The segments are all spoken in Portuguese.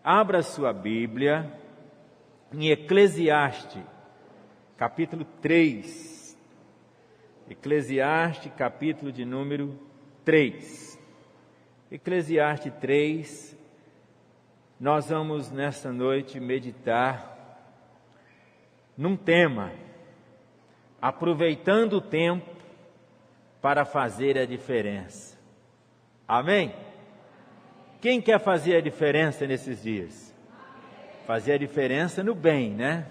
Abra sua Bíblia em Eclesiastes, capítulo 3. Eclesiastes, capítulo de número 3. Eclesiastes 3, nós vamos nesta noite meditar num tema, aproveitando o tempo para fazer a diferença. Amém? Quem quer fazer a diferença nesses dias? Fazer a diferença no bem, né?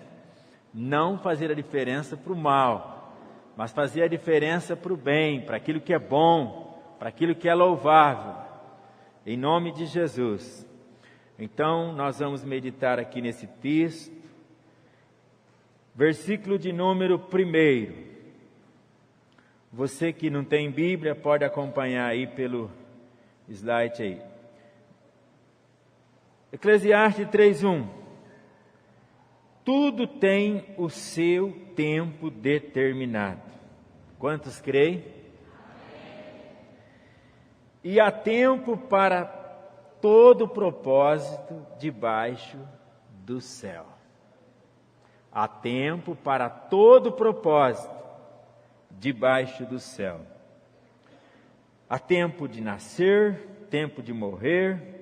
Não fazer a diferença para o mal, mas fazer a diferença para o bem, para aquilo que é bom, para aquilo que é louvável, em nome de Jesus. Então, nós vamos meditar aqui nesse texto, versículo de número 1. Você que não tem Bíblia, pode acompanhar aí pelo slide aí. Eclesiastes 3:1. Tudo tem o seu tempo determinado. Quantos creem? E há tempo para todo propósito debaixo do céu. Há tempo para todo propósito debaixo do céu. Há tempo de nascer, tempo de morrer,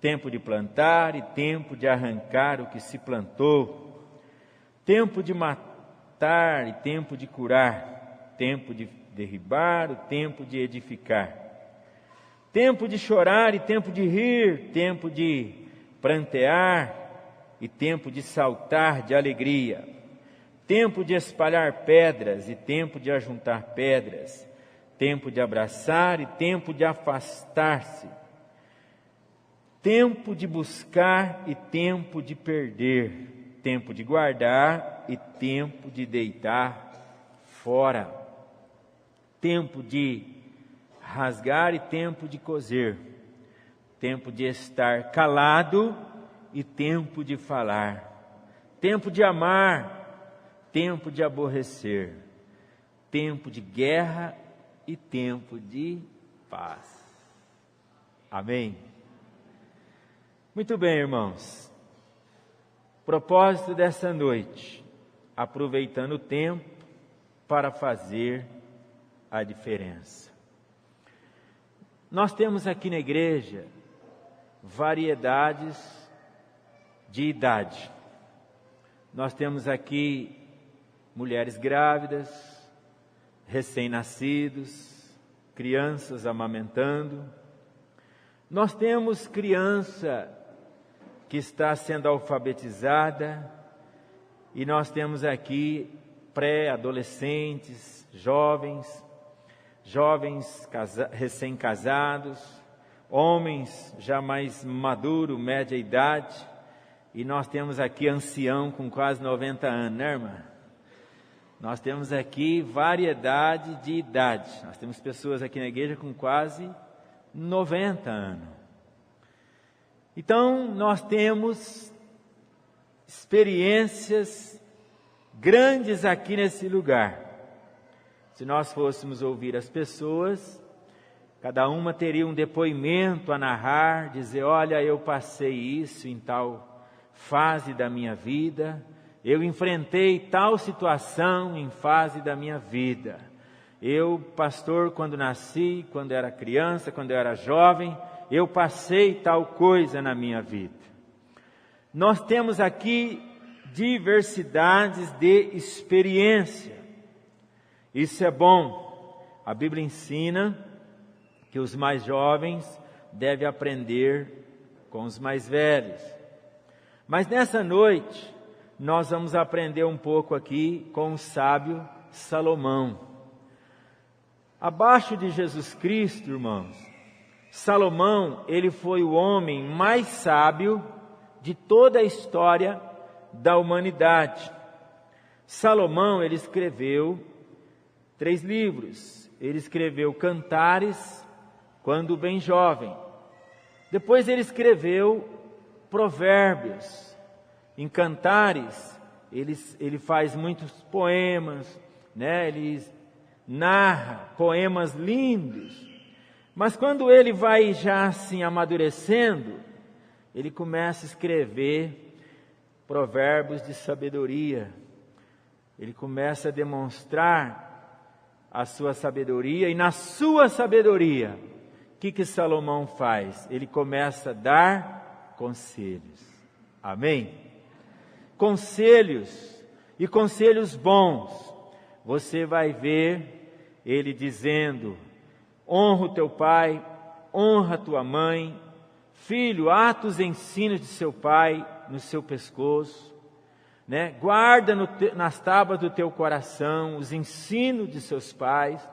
tempo de plantar e tempo de arrancar o que se plantou, tempo de matar e tempo de curar, tempo de derribar e tempo de edificar, tempo de chorar e tempo de rir, tempo de prantear e tempo de saltar de alegria, tempo de espalhar pedras e tempo de ajuntar pedras, tempo de abraçar e tempo de afastar-se, tempo de buscar e tempo de perder, tempo de guardar e tempo de deitar fora, tempo de rasgar e tempo de coser, tempo de estar calado e tempo de falar, tempo de amar, tempo de aborrecer, tempo de guerra e tempo de paz. Amém? Muito bem, irmãos. Propósito dessa noite, aproveitando o tempo para fazer a diferença. Nós temos aqui na igreja variedades de idade. Nós temos aqui mulheres grávidas, recém-nascidos, crianças amamentando. Nós temos criança que está sendo alfabetizada, e nós temos aqui pré-adolescentes, jovens recém-casados, homens já mais maduros, média idade, e nós temos aqui ancião com quase 90 anos, né, irmã? Nós temos aqui variedade de idade. Nós temos pessoas aqui na igreja com quase 90 anos. Então, nós temos experiências grandes aqui nesse lugar. Se nós fôssemos ouvir as pessoas, cada uma teria um depoimento a narrar, dizer: olha, eu passei isso em tal fase da minha vida, eu enfrentei tal situação em fase da minha vida. Eu, pastor, quando nasci, quando era criança, quando eu era jovem, eu passei tal coisa na minha vida. Nós temos aqui diversidades de experiência. Isso é bom. A Bíblia ensina que os mais jovens devem aprender com os mais velhos. Mas nessa noite, nós vamos aprender um pouco aqui com o sábio Salomão. Abaixo de Jesus Cristo, irmãos, Salomão, ele foi o homem mais sábio de toda a história da humanidade. Salomão, ele escreveu 3 livros. Ele escreveu Cantares, quando bem jovem. Depois ele escreveu Provérbios. Em Cantares, ele faz muitos poemas, né? Ele narra poemas lindos. Mas quando ele vai já assim amadurecendo, ele começa a escrever provérbios de sabedoria. Ele começa a demonstrar a sua sabedoria, e na sua sabedoria, o que Salomão faz? Ele começa a dar conselhos. Amém? Conselhos, e conselhos bons. Você vai ver ele dizendo: honra o teu pai, honra a tua mãe. Filho, ata os ensinos de seu pai no seu pescoço, né? Guarda nas tábuas do teu coração os ensinos de seus pais.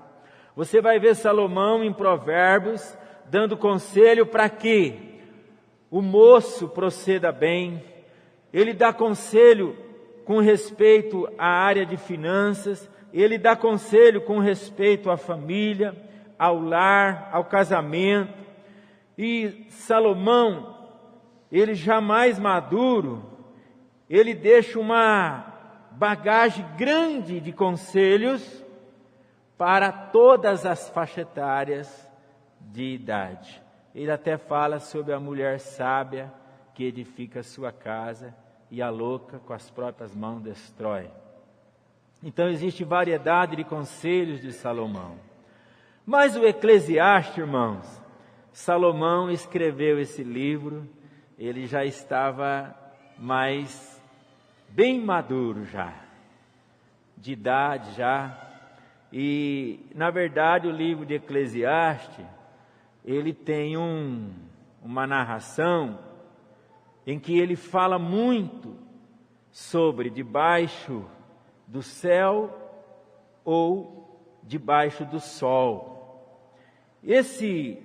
Você vai ver Salomão em Provérbios dando conselho para que o moço proceda bem. Ele dá conselho com respeito à área de finanças, ele dá conselho com respeito à família, ao lar, ao casamento. E Salomão, ele jamais maduro, ele deixa uma bagagem grande de conselhos para todas as faixas etárias de idade. Ele até fala sobre a mulher sábia que edifica a sua casa e a louca com as próprias mãos destrói. Então existe variedade de conselhos de Salomão. Mas o Eclesiastes, irmãos, Salomão escreveu esse livro, ele já estava bem maduro já, de idade já. E, na verdade, o livro de Eclesiastes, ele tem uma narração em que ele fala muito sobre debaixo do céu ou debaixo do sol. Esse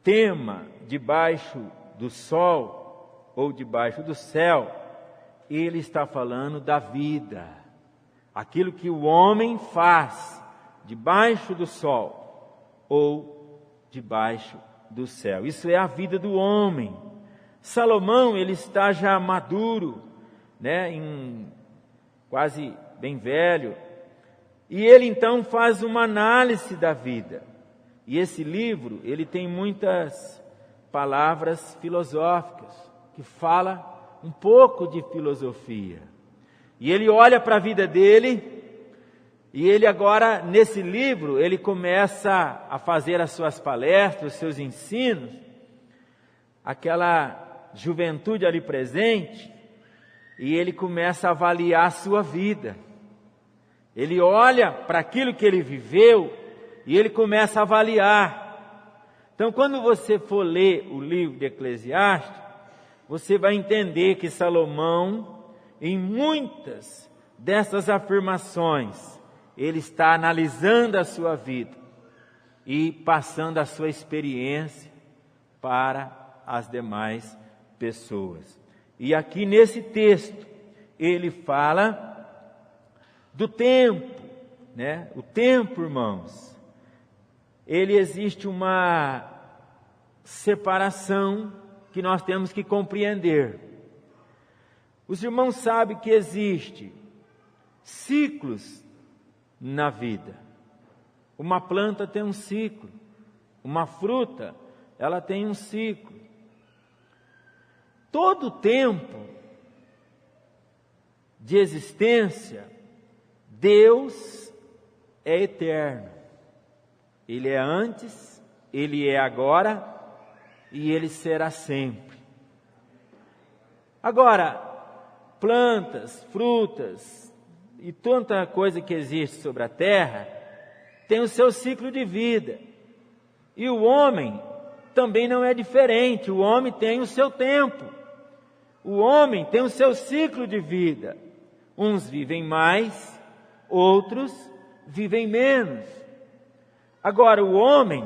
tema, debaixo do sol ou debaixo do céu, ele está falando da vida, aquilo que o homem faz debaixo do sol ou debaixo do céu. Isso é a vida do homem. Salomão, ele está já maduro, né, quase bem velho, e ele então faz uma análise da vida. E esse livro, ele tem muitas palavras filosóficas, que fala um pouco de filosofia. E ele olha para a vida dele, e ele agora, nesse livro, ele começa a fazer as suas palestras, os seus ensinos, aquela juventude ali presente, e ele começa a avaliar a sua vida. Ele olha para aquilo que ele viveu, e ele começa a avaliar. Então, quando você for ler o livro de Eclesiastes, você vai entender que Salomão, em muitas dessas afirmações, ele está analisando a sua vida e passando a sua experiência para as demais pessoas. E aqui nesse texto, ele fala do tempo, né? O tempo, irmãos, ele existe uma separação que nós temos que compreender. Os irmãos sabem que existe ciclos na vida. Uma planta tem um ciclo, uma fruta, ela tem um ciclo. Todo tempo de existência, Deus é eterno. Ele é antes, Ele é agora e Ele será sempre. Agora, plantas, frutas e tanta coisa que existe sobre a terra tem o seu ciclo de vida. E o homem também não é diferente. O homem tem o seu tempo. O homem tem o seu ciclo de vida. Uns vivem mais, outros vivem menos. Agora, o homem,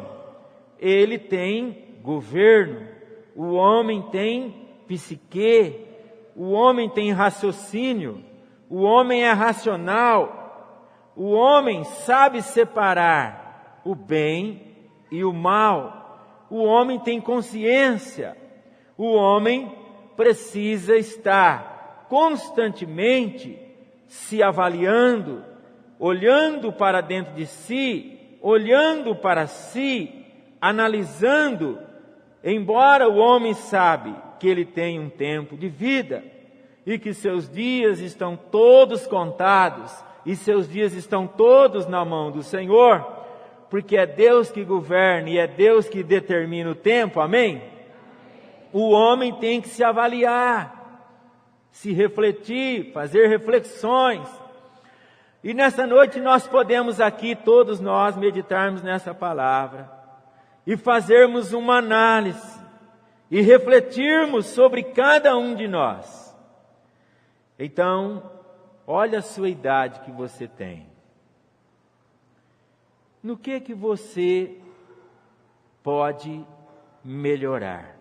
ele tem governo, o homem tem psique, o homem tem raciocínio, o homem é racional, o homem sabe separar o bem e o mal, o homem tem consciência, o homem precisa estar constantemente se avaliando, olhando para dentro de si, olhando para si, analisando, embora o homem sabe que ele tem um tempo de vida e que seus dias estão todos contados e seus dias estão todos na mão do Senhor, porque é Deus que governa e é Deus que determina o tempo, amém? O homem tem que se avaliar, se refletir, fazer reflexões. E nessa noite nós podemos aqui, todos nós, meditarmos nessa palavra e fazermos uma análise e refletirmos sobre cada um de nós. Então, olha a sua idade que você tem. No que você pode melhorar?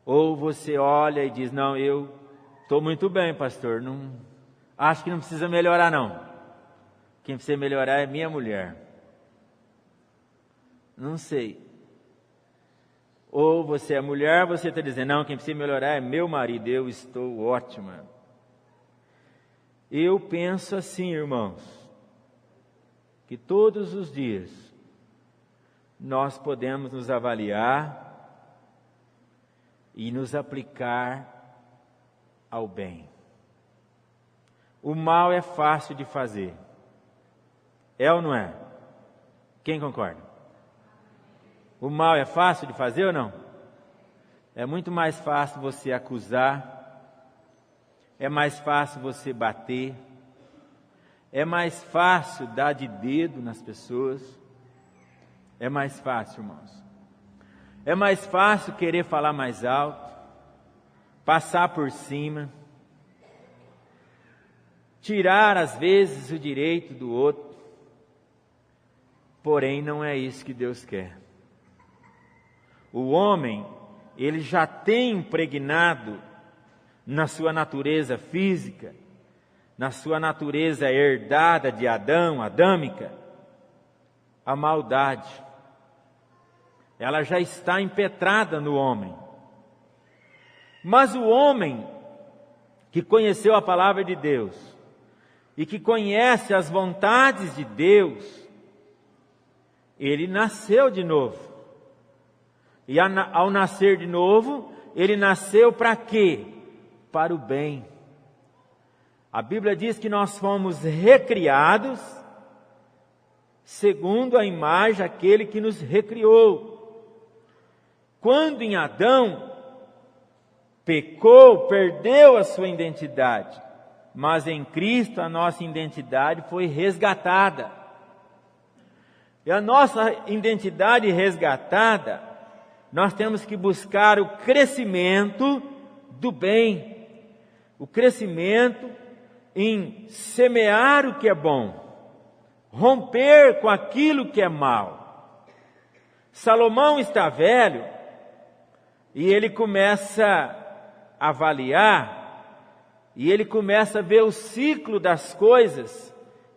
Ou você olha e diz, não, eu estou muito bem, pastor, acho que não precisa melhorar não. Quem precisa melhorar é minha mulher. Não sei. Ou você é mulher, você está dizendo, não, quem precisa melhorar é meu marido, eu estou ótima. Eu penso assim, irmãos, que todos os dias nós podemos nos avaliar e nos aplicar ao bem. O mal é fácil de fazer. É ou não é? Quem concorda? O mal é fácil de fazer ou não? É muito mais fácil você acusar, é mais fácil você bater, é mais fácil dar de dedo nas pessoas, é mais fácil, irmãos. É mais fácil querer falar mais alto, passar por cima, tirar às vezes o direito do outro, porém não é isso que Deus quer. O homem, ele já tem impregnado na sua natureza física, na sua natureza herdada de Adão, adâmica, a maldade. Ela já está impetrada no homem. Mas o homem que conheceu a palavra de Deus e que conhece as vontades de Deus, ele nasceu de novo. E ao nascer de novo, ele nasceu para quê? Para o bem. A Bíblia diz que nós fomos recriados segundo a imagem daquele que nos recriou. Quando em Adão pecou, perdeu a sua identidade, mas em Cristo a nossa identidade foi resgatada. E a nossa identidade resgatada, nós temos que buscar o crescimento do bem, o crescimento em semear o que é bom, romper com aquilo que é mal. Salomão está velho e ele começa a avaliar e ele começa a ver o ciclo das coisas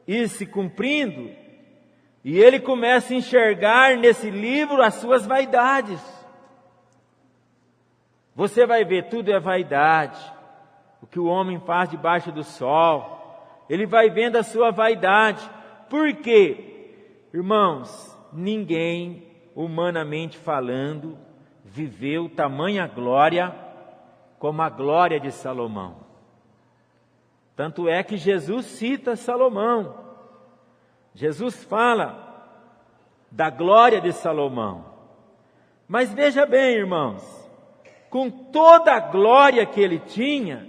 ir se cumprindo e ele começa a enxergar nesse livro as suas vaidades. Você vai ver, tudo é vaidade. O que o homem faz debaixo do sol. Ele vai vendo a sua vaidade. Por quê? Irmãos, ninguém, humanamente falando, viveu tamanha glória como a glória de Salomão. Tanto é que Jesus cita Salomão. Jesus fala da glória de Salomão. Mas veja bem, irmãos, com toda a glória que ele tinha,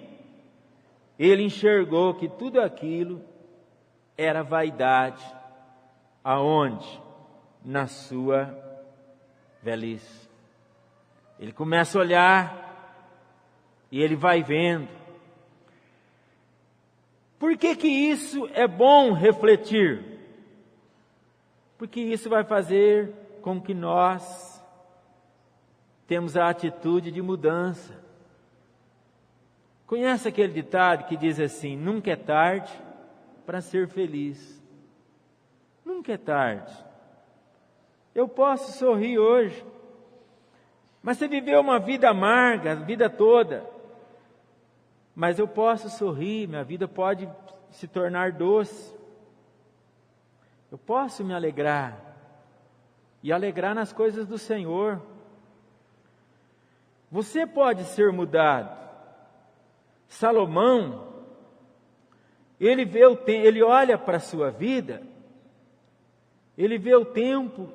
ele enxergou que tudo aquilo era vaidade. Aonde? Na sua velhice. Ele começa a olhar e ele vai vendo. Por que isso é bom refletir? Porque isso vai fazer com que nós temos a atitude de mudança. Conhece aquele ditado que diz assim, nunca é tarde para ser feliz. Nunca é tarde. Eu posso sorrir hoje, mas você viveu uma vida amarga a vida toda. Mas eu posso sorrir, minha vida pode se tornar doce. Eu posso me alegrar, e alegrar nas coisas do Senhor. Você pode ser mudado. Salomão, ele olha para a sua vida, ele vê o tempo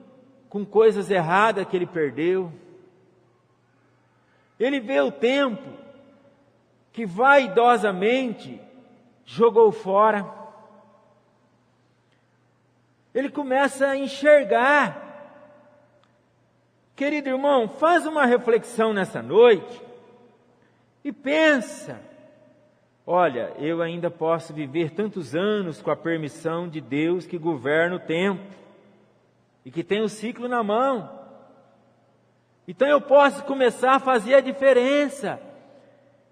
com coisas erradas que ele perdeu. Ele vê o tempo que vaidosamente jogou fora. Ele começa a enxergar. Querido irmão, faz uma reflexão nessa noite e pensa: olha, eu ainda posso viver tantos anos com a permissão de Deus que governa o tempo e que tem o ciclo na mão. Então eu posso começar a fazer a diferença.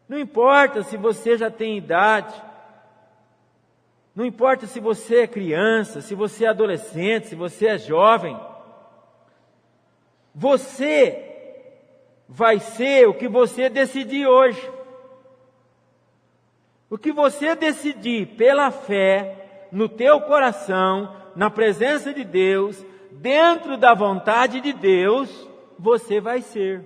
Não importa se você já tem idade, não importa se você é criança, se você é adolescente, se você é jovem. Você vai ser o que você decidir hoje. O que você decidir pela fé, no teu coração, na presença de Deus, dentro da vontade de Deus, você vai ser.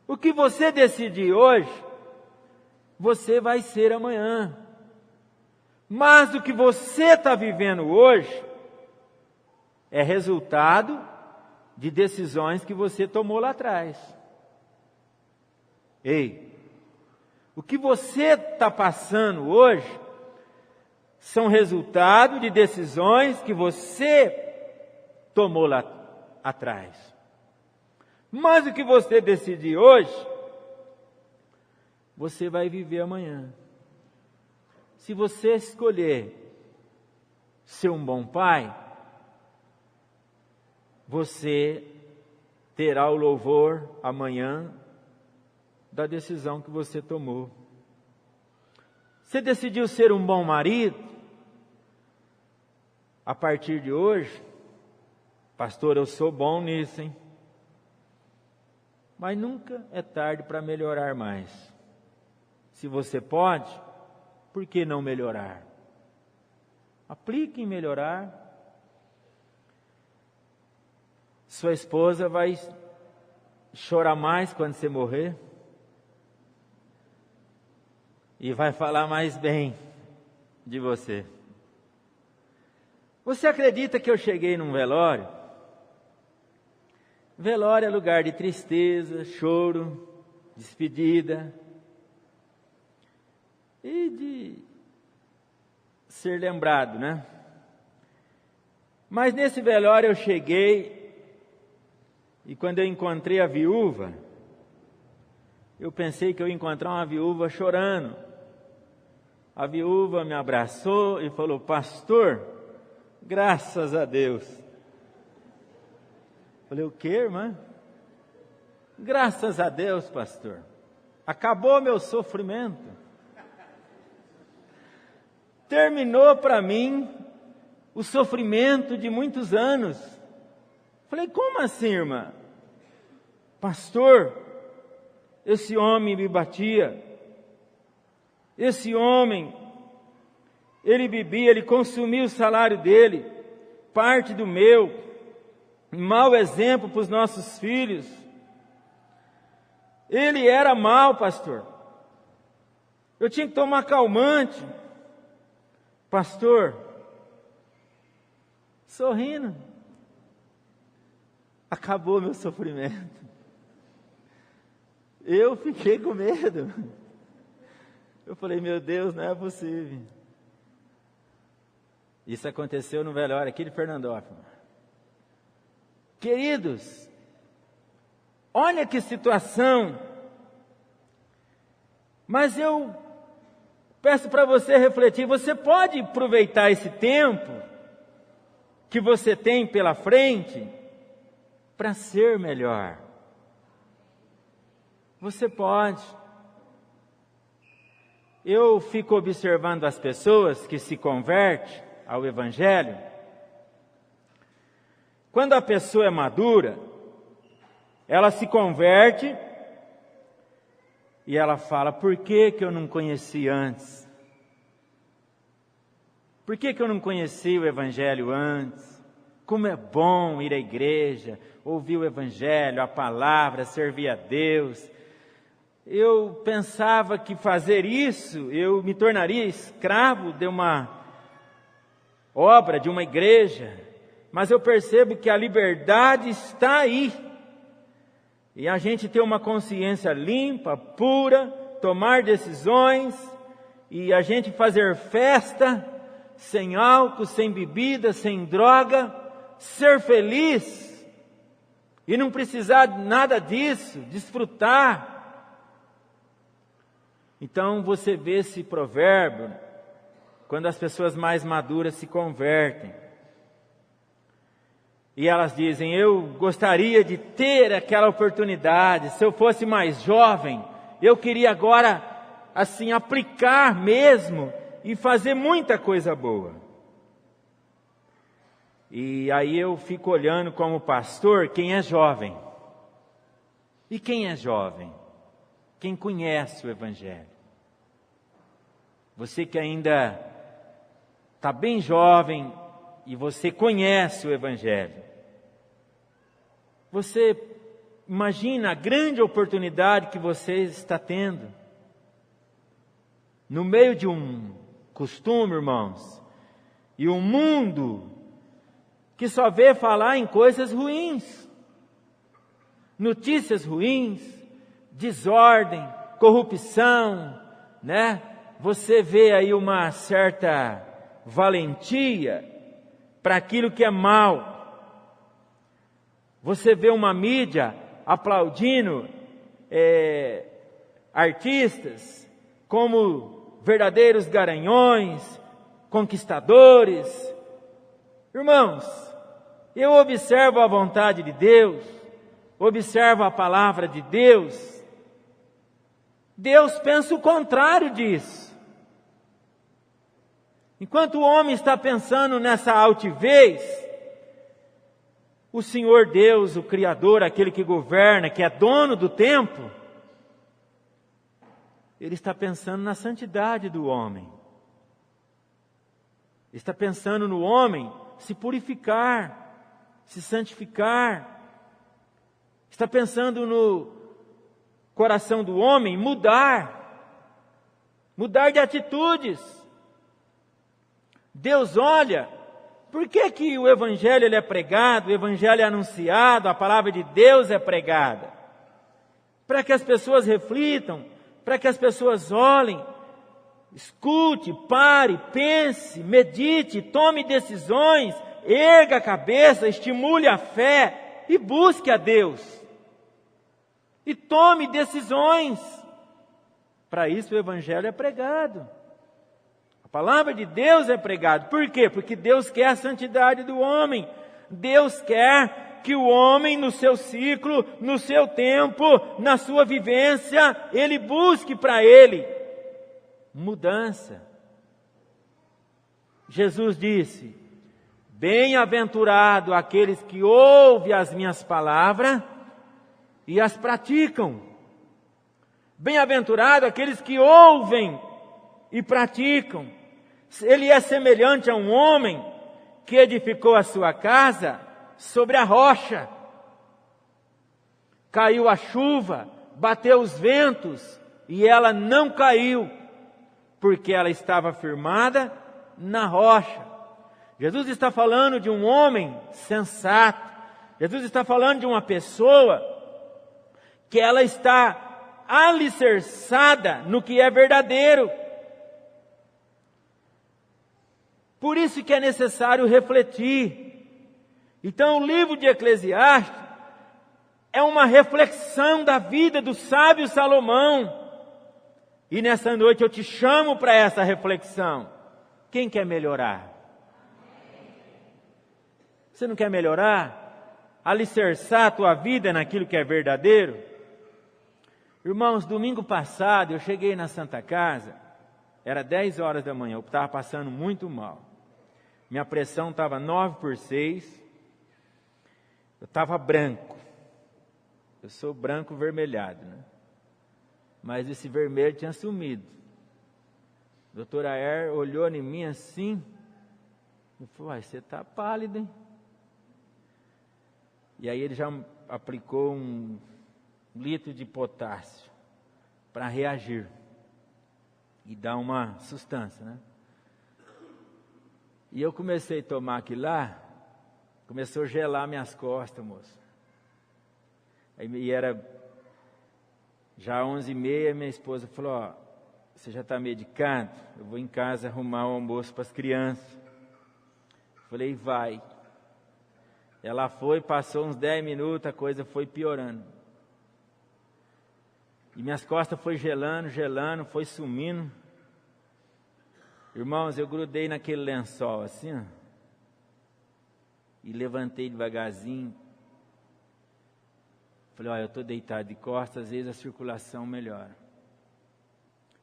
O que você decidir hoje, você vai ser amanhã. Mas o que você está vivendo hoje é resultado de decisões que você tomou lá atrás. Ei, o que você está passando hoje são resultado de decisões que você tomou lá atrás. Mas o que você decidir hoje, você vai viver amanhã. Se você escolher ser um bom pai, você terá o louvor amanhã da decisão que você tomou. Você decidiu ser um bom marido? A partir de hoje, pastor, eu sou bom nisso, hein? Mas nunca é tarde para melhorar mais. Se você pode, por que não melhorar? Aplique em melhorar. Sua esposa vai chorar mais quando você morrer. E vai falar mais bem de você. Você acredita que eu cheguei num velório? Velório é lugar de tristeza, choro, despedida e de ser lembrado, né? Mas nesse velório eu cheguei e quando eu encontrei a viúva, eu pensei que eu ia encontrar uma viúva chorando. A viúva me abraçou e falou: pastor, graças a Deus. Falei: o quê, irmã? Graças a Deus, pastor. Acabou meu sofrimento. Terminou para mim o sofrimento de muitos anos. Falei: como assim, irmã? Pastor, esse homem me batia. Esse homem, ele bebia, ele consumia o salário dele, parte do meu. Mau exemplo para os nossos filhos. Ele era mau, pastor. Eu tinha que tomar calmante. Pastor, sorrindo, acabou meu sofrimento. Eu fiquei com medo. Eu falei: meu Deus, não é possível. Isso aconteceu no velório aqui de Fernandópolis. Queridos, olha que situação. Mas eu peço para você refletir. Você pode aproveitar esse tempo que você tem pela frente para ser melhor. Você pode. Eu fico observando as pessoas que se convertem ao Evangelho. Quando a pessoa é madura, ela se converte e ela fala: por que eu não conheci antes? Por que eu não conheci o Evangelho antes? Como é bom ir à igreja, ouvir o Evangelho, a palavra, servir a Deus. Eu pensava que fazer isso, eu me tornaria escravo de uma obra, de uma igreja. Mas eu percebo que a liberdade está aí. E a gente ter uma consciência limpa, pura, tomar decisões, e a gente fazer festa, sem álcool, sem bebida, sem droga, ser feliz, e não precisar de nada disso, desfrutar. Então você vê esse provérbio, quando as pessoas mais maduras se convertem, e elas dizem: eu gostaria de ter aquela oportunidade, se eu fosse mais jovem, eu queria agora, assim, aplicar mesmo, e fazer muita coisa boa. E aí eu fico olhando como pastor quem é jovem. E quem é jovem? Quem conhece o Evangelho. Você que ainda está bem jovem e você conhece o Evangelho. Você imagina a grande oportunidade que você está tendo. No meio de um costume, irmãos, e um mundo que só vê falar em coisas ruins, notícias ruins, desordem, corrupção, né? Você vê aí uma certa valentia para aquilo que é mal. Você vê uma mídia aplaudindo artistas como verdadeiros garanhões, conquistadores. Irmãos, eu observo a vontade de Deus, observo a palavra de Deus. Deus pensa o contrário disso. Enquanto o homem está pensando nessa altivez, o Senhor Deus, o Criador, aquele que governa, que é dono do tempo, Ele está pensando na santidade do homem. Ele está pensando no homem se purificar, se santificar. Está pensando no coração do homem mudar de atitudes. Deus olha, por que o Evangelho ele é pregado, o Evangelho é anunciado, a palavra de Deus é pregada? Para que as pessoas reflitam, para que as pessoas olhem, escute, pare, pense, medite, tome decisões, erga a cabeça, estimule a fé e busque a Deus. E tome decisões. Para isso o Evangelho é pregado. A palavra de Deus é pregada. Por quê? Porque Deus quer a santidade do homem. Deus quer que o homem no seu ciclo, no seu tempo, na sua vivência, ele busque para ele mudança. Jesus disse: bem-aventurado aqueles que ouvem as minhas palavras e as praticam. Bem-aventurado aqueles que ouvem e praticam. Ele é semelhante a um homem que edificou a sua casa sobre a rocha. Caiu a chuva, bateu os ventos e ela não caiu, porque ela estava firmada na rocha. Jesus está falando de um homem sensato. Jesus está falando de uma pessoa que ela está alicerçada no que é verdadeiro. Por isso que é necessário refletir. Então o livro de Eclesiastes é uma reflexão da vida do sábio Salomão. E nessa noite eu te chamo para essa reflexão. Quem quer melhorar? Você não quer melhorar? Alicerçar a tua vida naquilo que é verdadeiro? Irmãos, domingo passado eu cheguei na Santa Casa, era 10 horas da manhã, eu estava passando muito mal. Minha pressão estava 9/6, eu estava branco. Eu sou branco vermelhado, né? Mas esse vermelho tinha sumido. O doutor Ayer olhou em mim assim, e falou: você está pálido, hein? E aí ele já aplicou 1 litro de potássio para reagir e dar uma sustância, né? E eu comecei a tomar aquilo lá, começou a gelar minhas costas, moço. Aí era já 11h30, minha esposa falou, ó, você já está medicado? Eu vou em casa arrumar o almoço para as crianças. Falei, vai. Ela foi, passou uns 10 minutos, a coisa foi piorando. E minhas costas foi gelando, foi sumindo. Irmãos, eu grudei naquele lençol assim, ó, e levantei devagarzinho. Falei, olha, eu estou deitado de costas, às vezes a circulação melhora.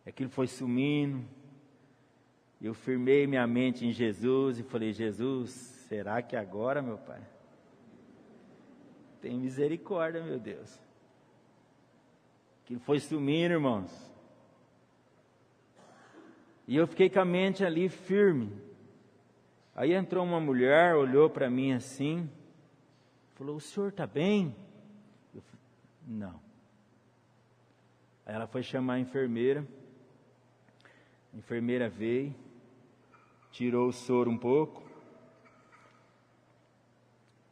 Aquilo foi sumindo. Eu firmei minha mente em Jesus e falei, Jesus, será que agora, meu Pai? Tem misericórdia, meu Deus. Aquilo foi sumindo, irmãos. E eu fiquei com a mente ali firme. Aí entrou uma mulher, olhou para mim assim, falou, o senhor está bem? Eu falei, não. Aí ela foi chamar a enfermeira veio, tirou o soro um pouco,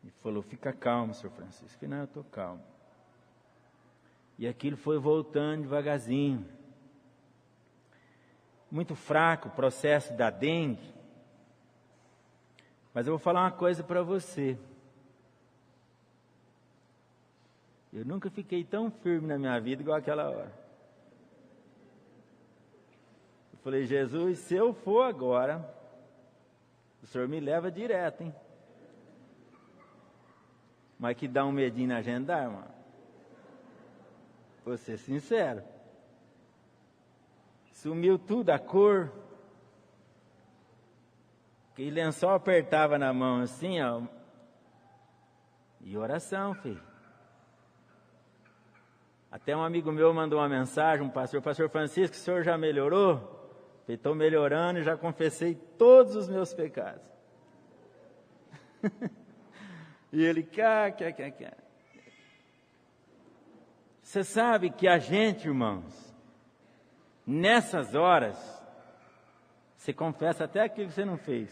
e falou, fica calmo, senhor Francisco. Eu falei, não, eu estou calmo. E aquilo foi voltando devagarzinho. Muito fraco o processo da dengue. Mas eu vou falar uma coisa para você. Eu nunca fiquei tão firme na minha vida igual aquela hora. Eu falei, Jesus, se eu for agora, o Senhor me leva direto, hein? Mas que dá um medinho na gendarma. Vou ser sincero. Sumiu tudo, a cor. Aquele lençol apertava na mão assim, ó. E oração, filho. Até um amigo meu mandou uma mensagem, pastor Francisco, o senhor já melhorou? Eu falei, estou melhorando e já confessei todos os meus pecados. E ele, Você sabe que a gente, irmãos, nessas horas, você confessa até aquilo que você não fez.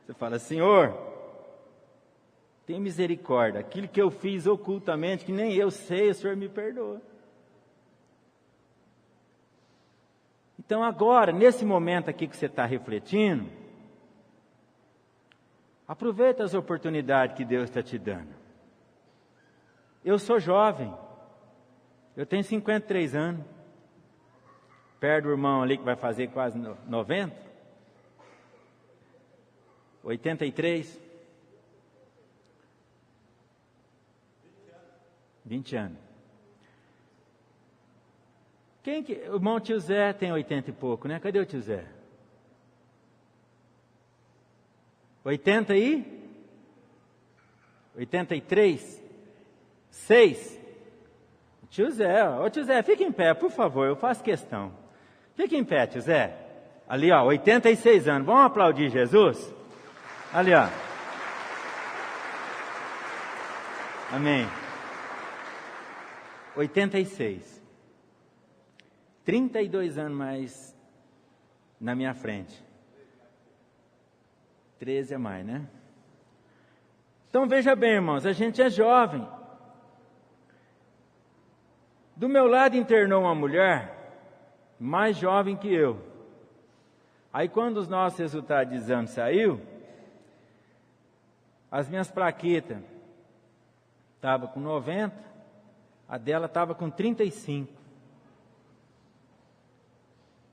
Você fala, Senhor, tem misericórdia, aquilo que eu fiz ocultamente, que nem eu sei, o Senhor me perdoa. Então agora, nesse momento aqui que você está refletindo, aproveita as oportunidades que Deus está te dando. Eu sou jovem, eu tenho 53 anos, perto do irmão ali que vai fazer quase 90, 83, 20 anos. O irmão tio Zé tem 80 e pouco, né? Cadê o tio Zé? 80 e? 83? 6? Tio Zé, ô tio Zé, fica em pé, por favor, eu faço questão. Fica em pé, tio Zé. Ali, ó, 86 anos. Vamos aplaudir Jesus? Ali, ó. Amém. 86. 32 anos mais na minha frente. 13 a mais, né? Então veja bem, irmãos, a gente é jovem. Do meu lado internou uma mulher mais jovem que eu. Aí quando os nossos resultados de exame saiu, as minhas plaquetas estavam com 90, a dela estava com 35.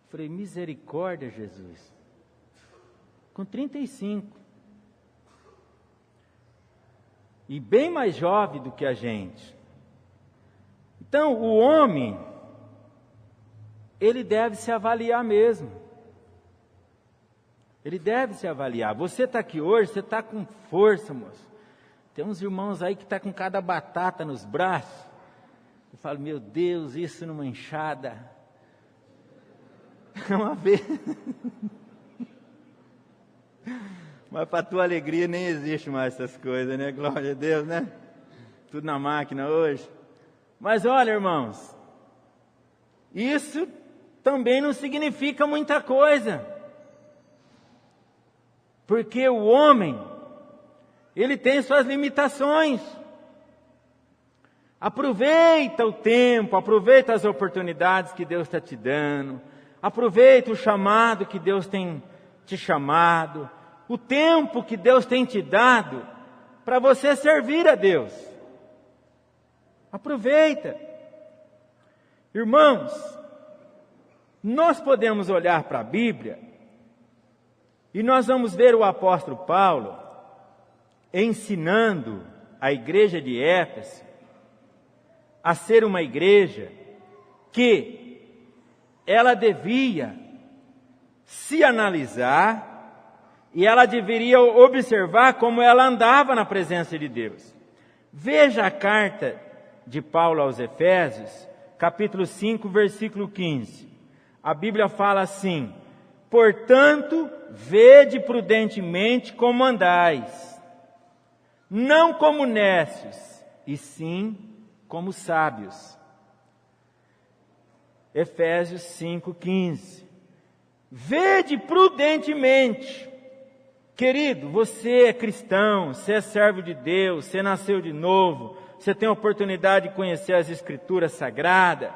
Falei, misericórdia, Jesus. Com 35. E bem mais jovem do que a gente. Então, o homem, ele deve se avaliar mesmo. Ele deve se avaliar. Você está aqui hoje, você está com força, moço. Tem uns irmãos aí que estão com cada batata nos braços. Eu falo, meu Deus, isso numa enxada. Uma vez. Mas para tua alegria nem existe mais essas coisas, né? Glória a Deus, né? Tudo na máquina hoje. Mas olha, irmãos, isso também não significa muita coisa. Porque o homem, ele tem suas limitações. Aproveita o tempo, aproveita as oportunidades que Deus está te dando. Aproveita o chamado que Deus tem te chamado. O tempo que Deus tem te dado para você servir a Deus. Aproveita. Irmãos, nós podemos olhar para a Bíblia e nós vamos ver o apóstolo Paulo ensinando a igreja de Éfeso a ser uma igreja que ela devia se analisar e ela deveria observar como ela andava na presença de Deus. Veja a carta de Paulo aos Efésios, capítulo 5, versículo 15. A Bíblia fala assim: portanto, vede prudentemente como andais, não como nécios, e sim como sábios. Efésios 5:15. Vede prudentemente. Querido, você é cristão, você é servo de Deus, você nasceu de novo, você tem a oportunidade de conhecer as Escrituras Sagradas,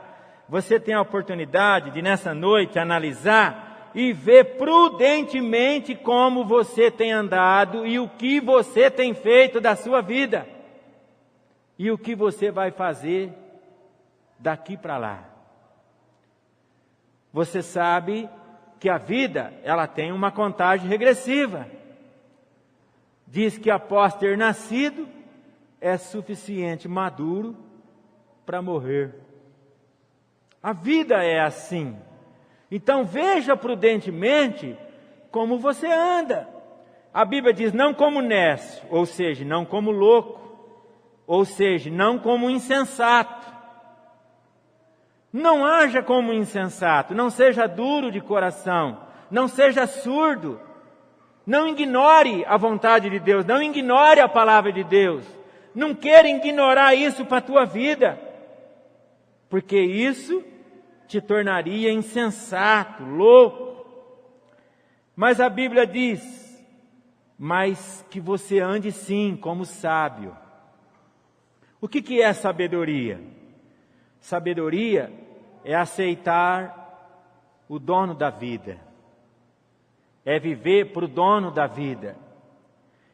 você tem a oportunidade de nessa noite analisar e ver prudentemente como você tem andado e o que você tem feito da sua vida e o que você vai fazer daqui para lá. Você sabe que a vida, ela tem uma contagem regressiva. Diz que após ter nascido, é suficiente maduro para morrer. A vida é assim. Então veja prudentemente como você anda. A Bíblia diz, não como nécio, ou seja, não como louco, ou seja, não como insensato. Não haja como insensato, não seja duro de coração, não seja surdo, não ignore a vontade de Deus, não ignore a palavra de Deus, não queira ignorar isso para a tua vida, porque isso te tornaria insensato, louco. Mas a Bíblia diz, mas que você ande sim como sábio. O que é sabedoria? Sabedoria é aceitar o dono da vida, é viver para o dono da vida,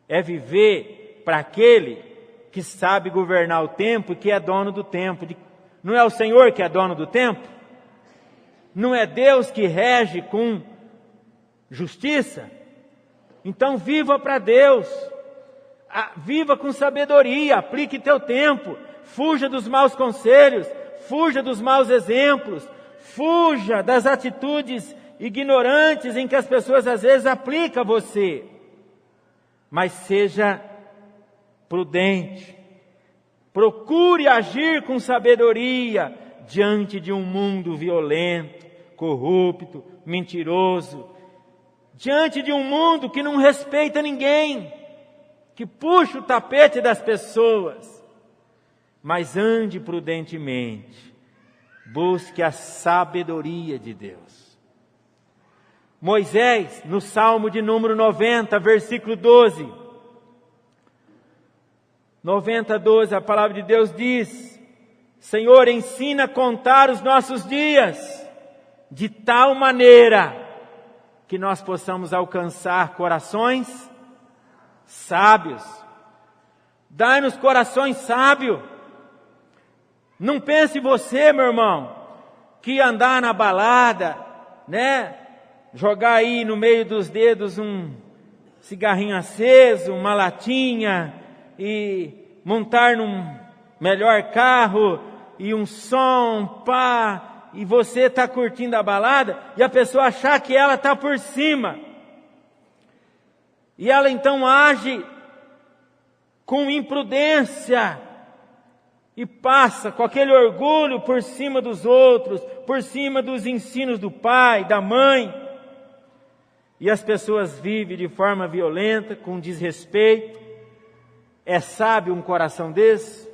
é viver para aquele que sabe governar o tempo e que é dono do tempo. Não é o Senhor que é dono do tempo? Não é Deus que rege com justiça? Então viva para Deus, viva com sabedoria, aplique teu tempo, fuja dos maus conselhos, fuja dos maus exemplos, fuja das atitudes ignorantes em que as pessoas às vezes aplicam a você. Mas seja prudente, procure agir com sabedoria diante de um mundo violento, corrupto, mentiroso, diante de um mundo que não respeita ninguém, que puxa o tapete das pessoas. Mas ande prudentemente, busque a sabedoria de Deus. Moisés, no Salmo de número 90, versículo 12. 90, 12, a palavra de Deus diz: Senhor, ensina a contar os nossos dias, de tal maneira que nós possamos alcançar corações sábios. Dai-nos corações sábios. Não pense você, meu irmão, que andar na balada, né? Jogar aí no meio dos dedos um cigarrinho aceso, uma latinha, e montar num melhor carro, e um som, pá, e você está curtindo a balada, e a pessoa achar que ela está por cima. E ela então age com imprudência, e passa com aquele orgulho por cima dos outros, por cima dos ensinos do pai, da mãe. e as pessoas vivem de forma violenta, com desrespeito. É sábio um coração desse?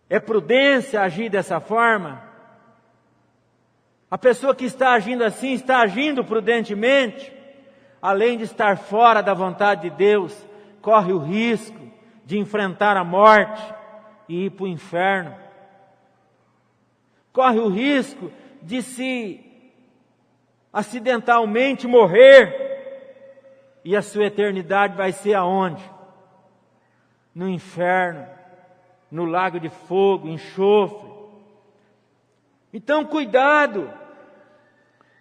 É prudência agir dessa forma? A pessoa que está agindo assim, está agindo prudentemente? Além de estar fora da vontade de Deus, corre o risco de enfrentar a morte e ir para o inferno. Corre o risco de se acidentalmente morrer, e a sua eternidade vai ser aonde? No inferno, no lago de fogo, enxofre. Então cuidado.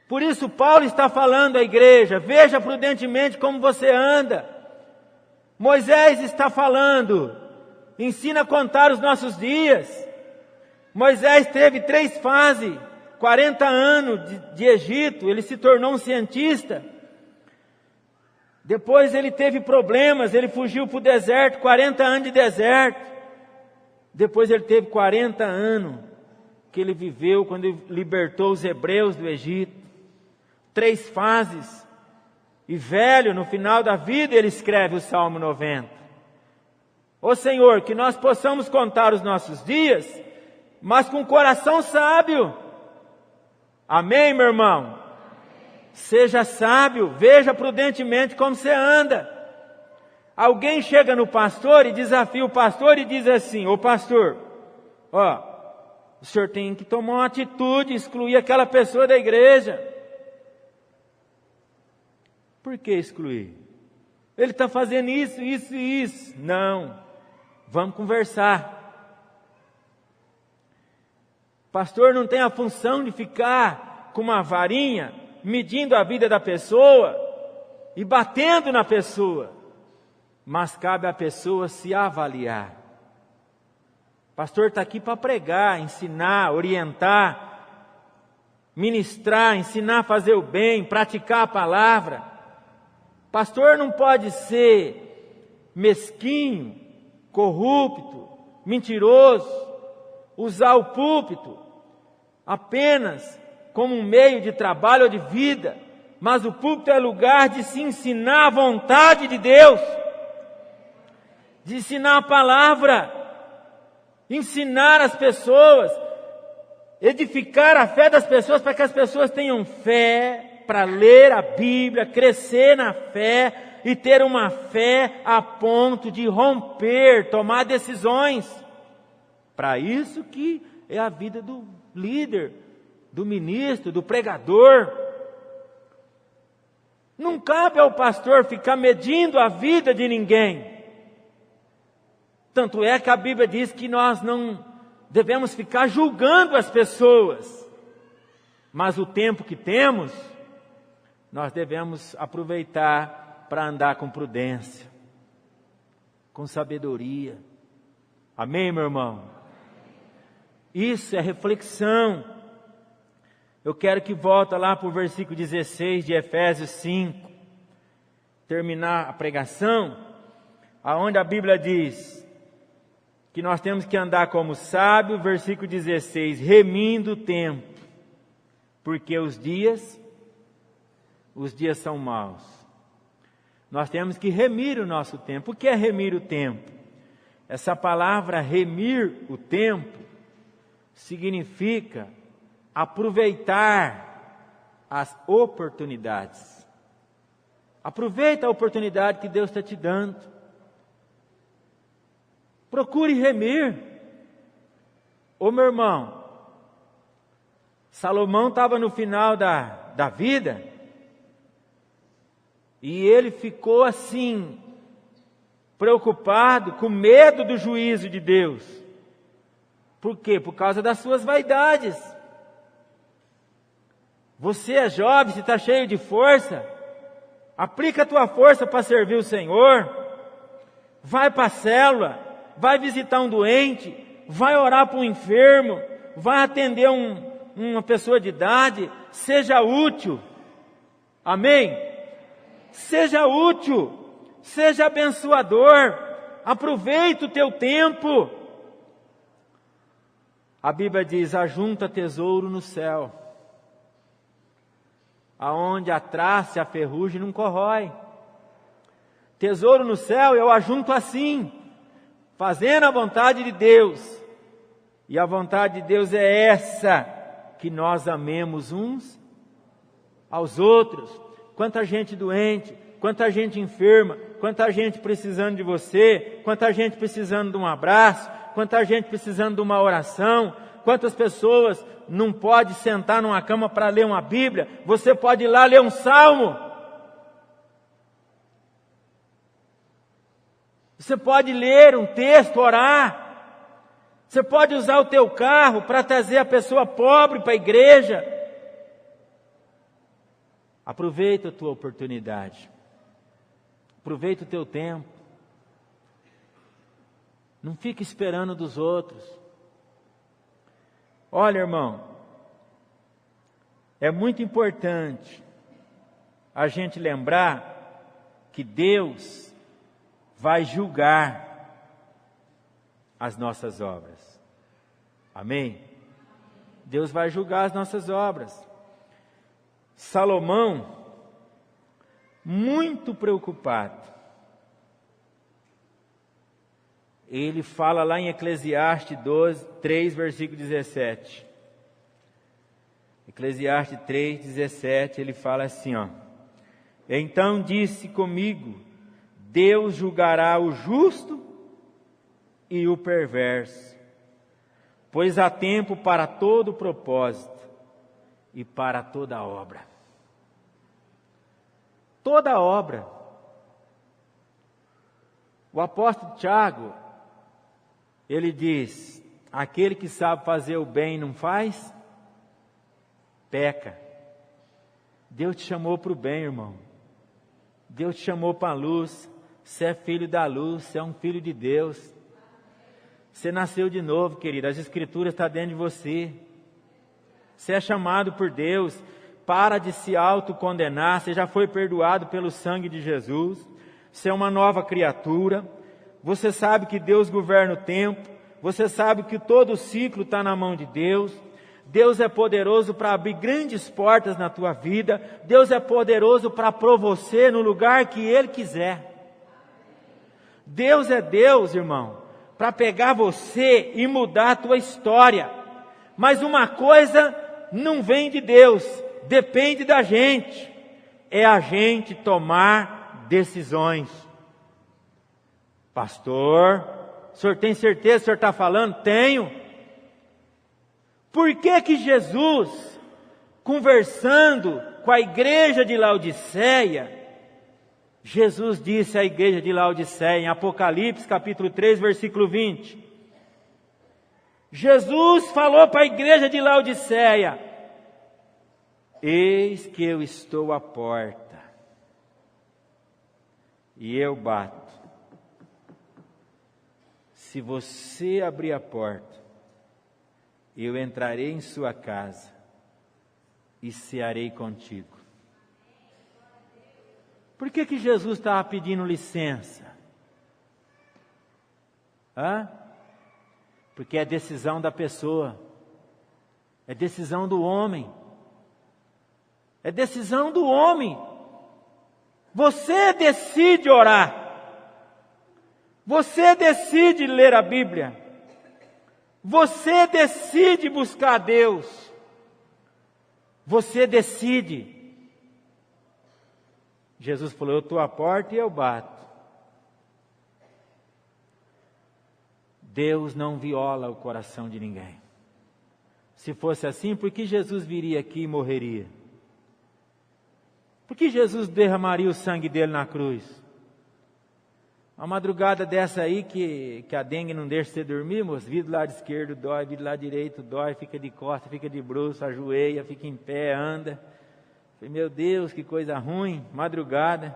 Por isso Paulo está falando à igreja: veja prudentemente como você anda. Moisés está falando: ensina a contar os nossos dias. Moisés teve 3 fases, 40 anos de Egito, ele se tornou um cientista. Depois ele teve problemas, ele fugiu para o deserto, 40 anos de deserto. Depois ele teve 40 anos que ele viveu quando ele libertou os hebreus do Egito. 3 fases. E velho, no final da vida, ele escreve o Salmo 90. Ó Senhor, que nós possamos contar os nossos dias, mas com coração sábio. Amém, meu irmão? Seja sábio, veja prudentemente como você anda. Alguém chega no pastor e desafia o pastor e diz assim: ô pastor, o senhor tem que tomar uma atitude, excluir aquela pessoa da igreja. Por que excluir? Ele está fazendo isso, isso e isso. Não, vamos conversar. Pastor não tem a função de ficar com uma varinha medindo a vida da pessoa e batendo na pessoa, mas cabe à pessoa se avaliar. Pastor está aqui para pregar, ensinar, orientar, ministrar, ensinar a fazer o bem, praticar a palavra. Pastor não pode ser mesquinho, corrupto, mentiroso, usar o púlpito apenas como um meio de trabalho ou de vida, mas o púlpito é lugar de se ensinar a vontade de Deus, de ensinar a palavra, ensinar as pessoas, edificar a fé das pessoas para que as pessoas tenham fé para ler a Bíblia, crescer na fé e ter uma fé a ponto de romper, tomar decisões. Para isso que é a vida do líder, do ministro, do pregador. Não cabe ao pastor ficar medindo a vida de ninguém. Tanto é que a Bíblia diz que nós não devemos ficar julgando as pessoas. Mas o tempo que temos, nós devemos aproveitar para andar com prudência, com sabedoria. Amém, meu irmão? Isso é reflexão. Eu quero que volte lá para o versículo 16 de Efésios 5, terminar a pregação, aonde a Bíblia diz que nós temos que andar como sábio, versículo 16, remindo o tempo, porque os dias são maus. Nós temos que remir o nosso tempo. O que é remir o tempo? Essa palavra remir o tempo significa aproveitar as oportunidades. Aproveita a oportunidade que Deus está te dando. Procure remir. Ô meu irmão, Salomão estava no final da vida e ele ficou assim, preocupado, com medo do juízo de Deus. Por quê? Por causa das suas vaidades. Você é jovem, você está cheio de força, aplica a tua força para servir o Senhor, vai para a célula, vai visitar um doente, vai orar para um enfermo, vai atender uma pessoa de idade, seja útil. Amém? Seja útil, seja abençoador, aproveita o teu tempo. A Bíblia diz: ajunta tesouro no céu. aonde a traça e a ferrugem não corrói. Tesouro no céu eu ajunto assim, fazendo a vontade de Deus. E a vontade de Deus é essa, que nós amemos uns aos outros. Quanta gente doente, quanta gente enferma, quanta gente precisando de você, quanta gente precisando de um abraço, quanta gente precisando de uma oração, quantas pessoas não podem sentar numa cama para ler uma Bíblia, você pode ir lá ler um salmo. Você pode ler um texto, orar. Você pode usar o teu carro para trazer a pessoa pobre para a igreja. Aproveita a tua oportunidade. Aproveita o teu tempo. Não fique esperando dos outros. Olha, irmão, é muito importante a gente lembrar que Deus vai julgar as nossas obras. Amém? Deus vai julgar as nossas obras. Salomão, muito preocupado, ele fala lá em Eclesiastes 3, versículo 17. Eclesiastes 3, 17, ele fala assim, ó. Então disse comigo, Deus julgará o justo e o perverso, pois há tempo para todo propósito e para toda obra. Toda obra. O apóstolo Tiago, ele diz, aquele que sabe fazer o bem e não faz, peca. Deus te chamou para o bem, irmão. Deus te chamou para a luz. Você é filho da luz, você é um filho de Deus. Você nasceu de novo, querido. As escrituras estão dentro de você. Você é chamado por Deus. Para de se autocondenar. Você já foi perdoado pelo sangue de Jesus. Você é uma nova criatura. Você sabe que Deus governa o tempo. Você sabe que todo o ciclo está na mão de Deus. Deus é poderoso para abrir grandes portas na tua vida. Deus é poderoso para pôr você no lugar que Ele quiser. Deus é Deus, irmão, para pegar você e mudar a tua história. Mas uma coisa não vem de Deus, depende da gente. É a gente tomar decisões. Pastor, o senhor tem certeza que o senhor está falando? Tenho. Por que Jesus, conversando com a igreja de Laodiceia, Jesus disse à igreja de Laodiceia, em Apocalipse capítulo 3, versículo 20. Jesus falou para a igreja de Laodiceia, eis que eu estou à porta, e eu bato. Se você abrir a porta, eu entrarei em sua casa e cearei contigo. Por que Jesus estava pedindo licença? Porque é decisão da pessoa, é decisão do homem, é decisão do homem. Você decide orar, você decide ler a Bíblia, você decide buscar a Deus, você decide. Jesus falou, eu estou à porta e eu bato. Deus não viola o coração de ninguém. Se fosse assim, por que Jesus viria aqui e morreria? Por que Jesus derramaria o sangue dele na cruz? Uma madrugada dessa aí que a dengue não deixa você dormir, moço, vira do lado esquerdo dói, vira do lado direito dói, fica de costas, fica de bruços, ajoelha, fica em pé, anda. Falei, meu Deus, que coisa ruim, madrugada.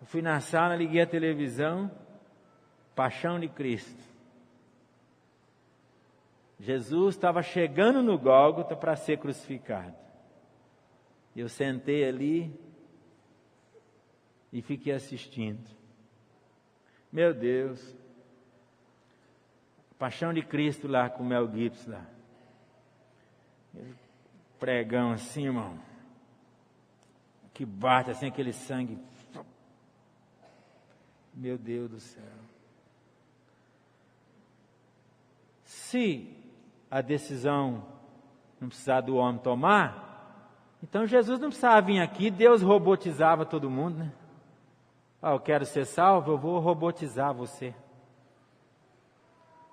Eu fui na sala, liguei a televisão, Paixão de Cristo. Jesus estava chegando no Gólgota para ser crucificado. Eu sentei ali e fiquei assistindo. Meu Deus, Paixão de Cristo lá com o Mel Gibson lá. Pregão assim, irmão. que bate assim, aquele sangue. Meu Deus do céu. Se a decisão não precisar do homem tomar, então Jesus não precisava vir aqui, Deus robotizava todo mundo, né? Eu quero ser salvo, eu vou robotizar você.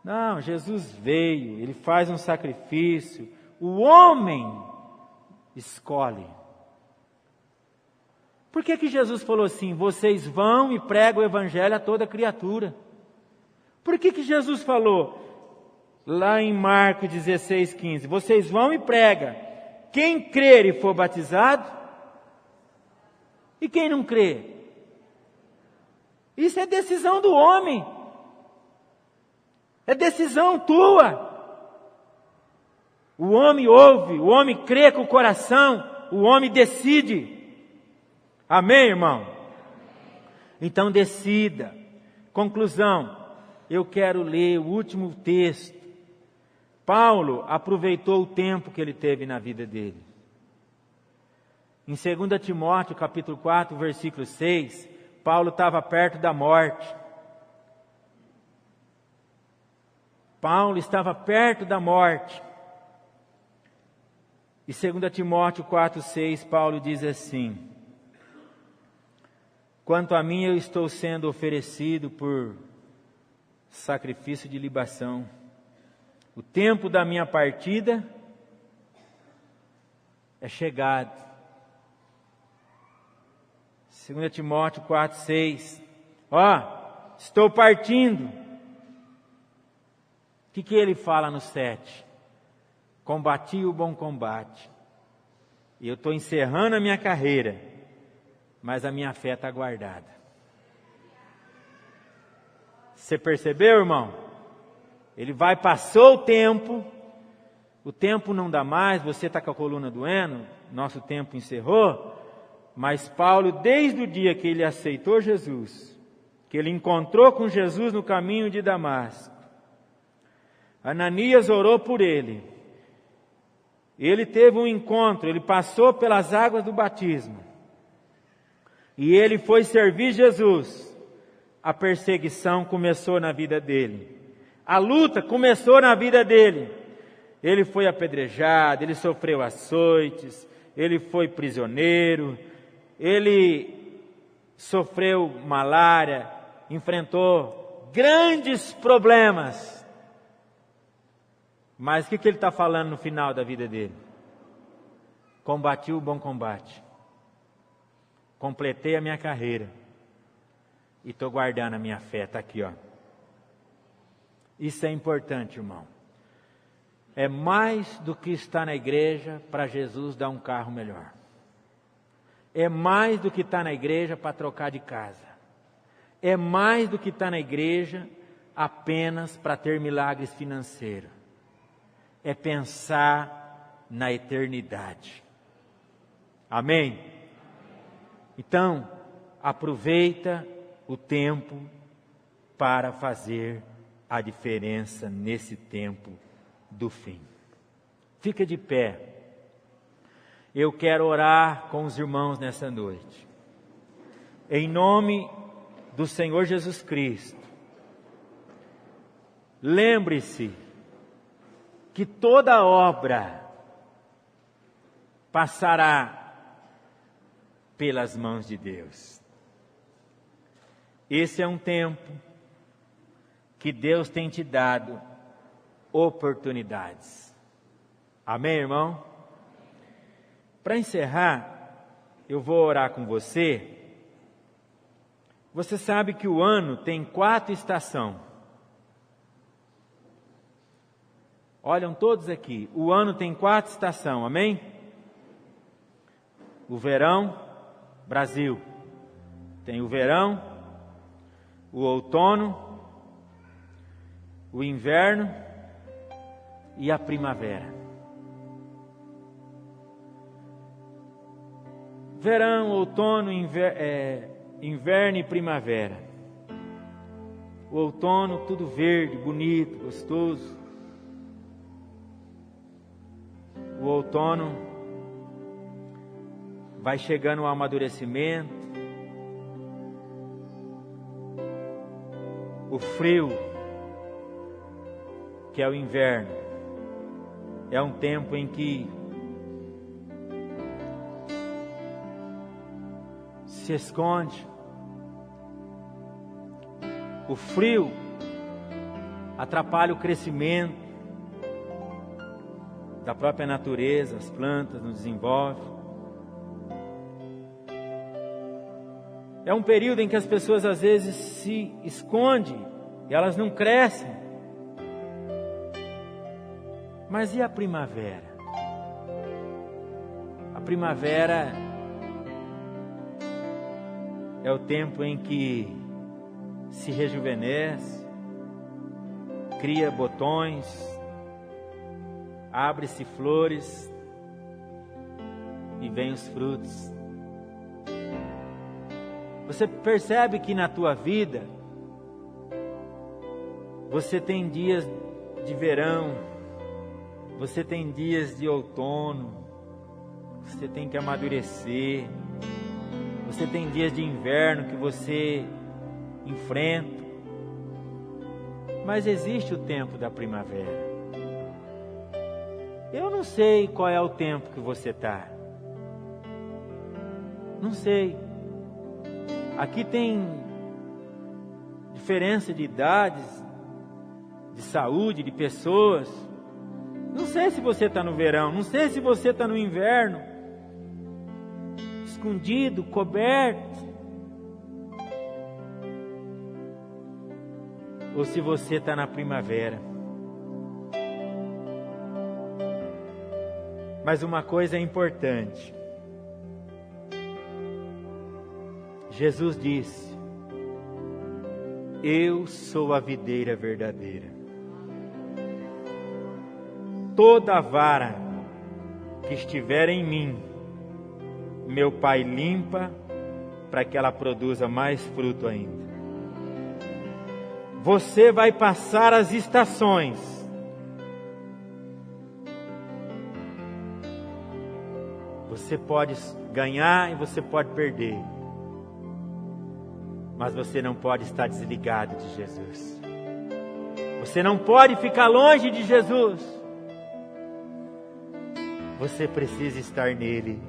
Não, Jesus veio, Ele faz um sacrifício, o homem escolhe. Por que Jesus falou assim, vocês vão e pregam o evangelho a toda criatura? Por que Jesus falou, lá em Marcos 16:15, vocês vão e pregam, quem crer e for batizado, e quem não crer? Isso é decisão do homem, é decisão tua. O homem ouve, o homem crê com o coração, o homem decide. Amém, irmão? Então decida. Conclusão, eu quero ler o último texto. Paulo aproveitou o tempo que ele teve na vida dele. Em 2 Timóteo, capítulo 4, versículo 6, Paulo estava perto da morte. Paulo estava perto da morte. E 2 Timóteo 4, 6, Paulo diz assim, quanto a mim, eu estou sendo oferecido por sacrifício de libação. O tempo da minha partida é chegado. 2 Timóteo 4, 6. Estou partindo. O que ele fala no 7? Combati o bom combate. E eu estou encerrando a minha carreira, mas a minha fé está guardada. Você percebeu, irmão? Ele passou o tempo não dá mais, você está com a coluna doendo, nosso tempo encerrou, mas Paulo, desde o dia que ele aceitou Jesus, que ele encontrou com Jesus no caminho de Damasco, Ananias orou por ele, ele teve um encontro, ele passou pelas águas do batismo, e ele foi servir Jesus. A perseguição começou na vida dele. A luta começou na vida dele. Ele foi apedrejado, ele sofreu açoites, ele foi prisioneiro, ele sofreu malária, enfrentou grandes problemas. Mas o que ele está falando no final da vida dele? Combati o bom combate. Completei a minha carreira. E estou guardando a minha fé. Está aqui, ó. Isso é importante, irmão. É mais do que estar na igreja para Jesus dar um carro melhor. É mais do que estar na igreja para trocar de casa. É mais do que estar na igreja apenas para ter milagres financeiros. É pensar na eternidade. Amém? Então, aproveita o tempo para fazer a diferença nesse tempo do fim. Fica de pé. Eu quero orar com os irmãos nessa noite. Em nome do Senhor Jesus Cristo, lembre-se que toda obra passará pelas mãos de Deus. Esse é um tempo que Deus tem te dado oportunidades. Amém, irmão? Para encerrar, eu vou orar com você. Você sabe que o ano tem 4 estações. Olham todos aqui. O ano tem 4 estações, amém? O verão, Brasil. Tem o verão, o outono, o inverno e a primavera. Verão, outono, inverno e primavera. O outono, tudo verde, bonito, gostoso. O outono vai chegando o amadurecimento, o frio, que é o inverno, é um tempo em que se esconde. O frio atrapalha o crescimento da própria natureza, as plantas não desenvolvem. É um período em que as pessoas às vezes se escondem e elas não crescem. Mas e a primavera? A primavera é o tempo em que se rejuvenesce, cria botões, abre-se flores e vem os frutos. Você percebe que na tua vida você tem dias de verão, você tem dias de outono, você tem que amadurecer, você tem dias de inverno que você enfrenta, mas existe o tempo da primavera. Eu não sei qual é o tempo que você está, não sei. Aqui tem diferença de idades, de saúde, de pessoas. Não sei se você está no verão, não sei se você está no inverno, escondido, coberto, ou se você está na primavera. Mas uma coisa é importante. Jesus disse: eu sou a videira verdadeira. Toda vara que estiver em mim, meu Pai limpa, para que ela produza mais fruto ainda. Você vai passar as estações. Você pode ganhar e você pode perder. Mas você não pode estar desligado de Jesus. Você não pode ficar longe de Jesus. Você precisa estar nele.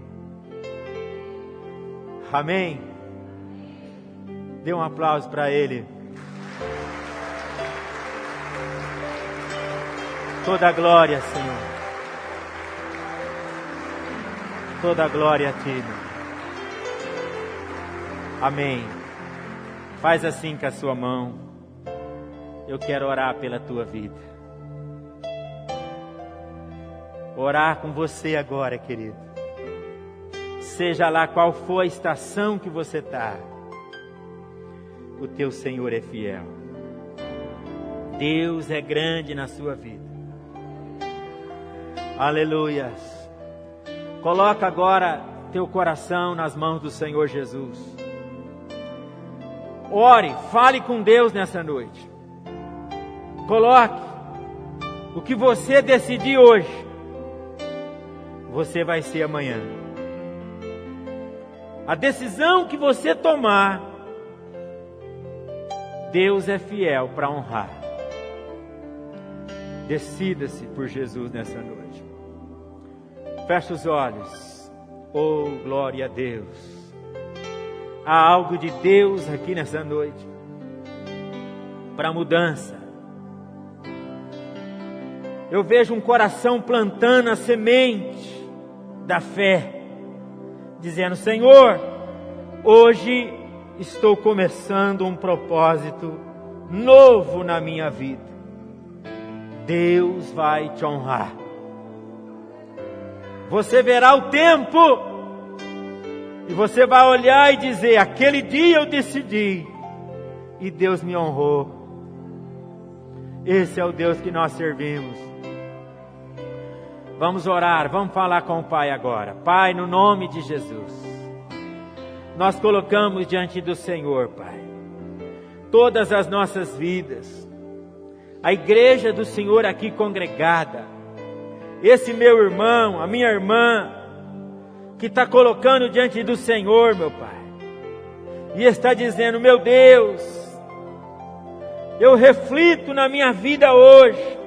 Amém? Dê um aplauso para ele. Toda a glória, Senhor. Toda a glória a ti. Amém. Faz assim com a sua mão. Eu quero orar pela tua vida. Orar com você agora, querido. Seja lá qual for a estação que você está, o teu Senhor é fiel. Deus é grande na sua vida. Aleluias. Coloca agora teu coração nas mãos do Senhor Jesus. Ore, fale com Deus nessa noite. Coloque o que você decidir hoje, você vai ser amanhã. A decisão que você tomar, Deus é fiel para honrar. Decida-se por Jesus nessa noite. Feche os olhos. Oh, glória a Deus. Há algo de Deus aqui nessa noite para mudança. Eu vejo um coração plantando a semente da fé, dizendo: Senhor, hoje estou começando um propósito novo na minha vida. Deus vai te honrar. Você verá o tempo e você vai olhar e dizer: aquele dia eu decidi e Deus me honrou. Esse é o Deus que nós servimos. Vamos orar, vamos falar com o Pai agora. Pai, no nome de Jesus, nós colocamos diante do Senhor, Pai, todas as nossas vidas, a igreja do Senhor aqui congregada, esse meu irmão, a minha irmã, que está colocando diante do Senhor, meu Pai, e está dizendo: meu Deus, eu reflito na minha vida hoje,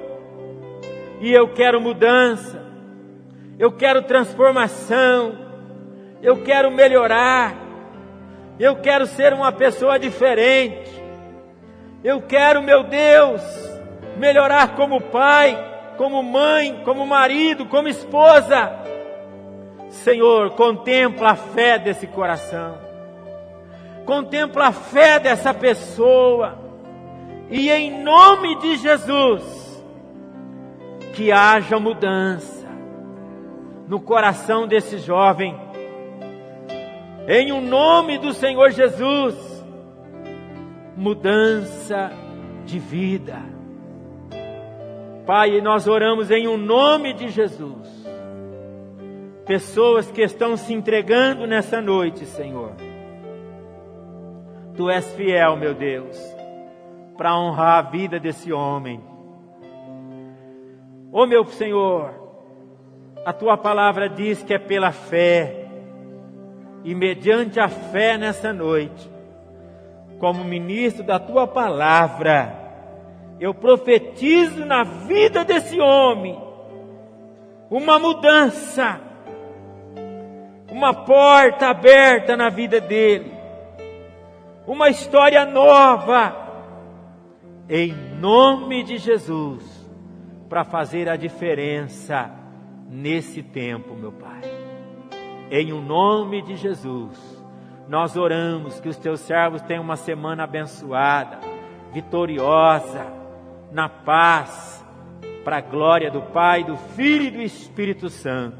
e eu quero mudança, eu quero transformação, eu quero melhorar, eu quero ser uma pessoa diferente, eu quero, meu Deus, melhorar como pai, como mãe, como marido, como esposa. Senhor, contempla a fé desse coração, contempla a fé dessa pessoa, e em nome de Jesus, que haja mudança no coração desse jovem, em o nome do Senhor Jesus, mudança de vida. Pai, nós oramos em o nome de Jesus, pessoas que estão se entregando nessa noite, Senhor. Tu és fiel, meu Deus, para honrar a vida desse homem. Ô meu Senhor, a Tua palavra diz que é pela fé, e mediante a fé nessa noite, como ministro da Tua palavra, eu profetizo na vida desse homem uma mudança, uma porta aberta na vida dele, uma história nova, em nome de Jesus, para fazer a diferença nesse tempo, meu Pai. Em o nome de Jesus, nós oramos que os Teus servos tenham uma semana abençoada, vitoriosa, na paz, para a glória do Pai, do Filho e do Espírito Santo.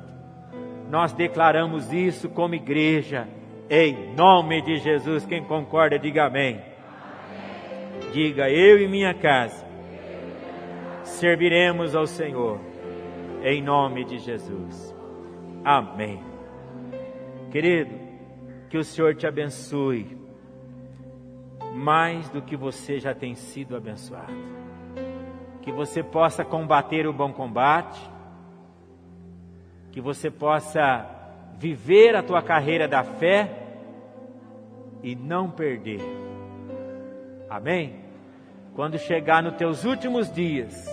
Nós declaramos isso como igreja, em nome de Jesus. Quem concorda, diga amém. Amém. Diga: eu e minha casa serviremos ao Senhor, em nome de Jesus. Amém. Querido, que o Senhor te abençoe mais do que você já tem sido abençoado. Que você possa combater o bom combate, que você possa viver a tua carreira da fé e não perder. Amém? Quando chegar nos teus últimos dias,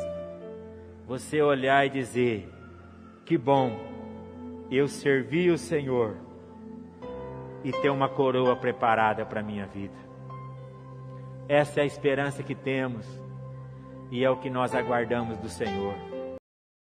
você olhar e dizer: que bom, eu servi o Senhor e ter uma coroa preparada para a minha vida. Essa é a esperança que temos, e é o que nós aguardamos do Senhor.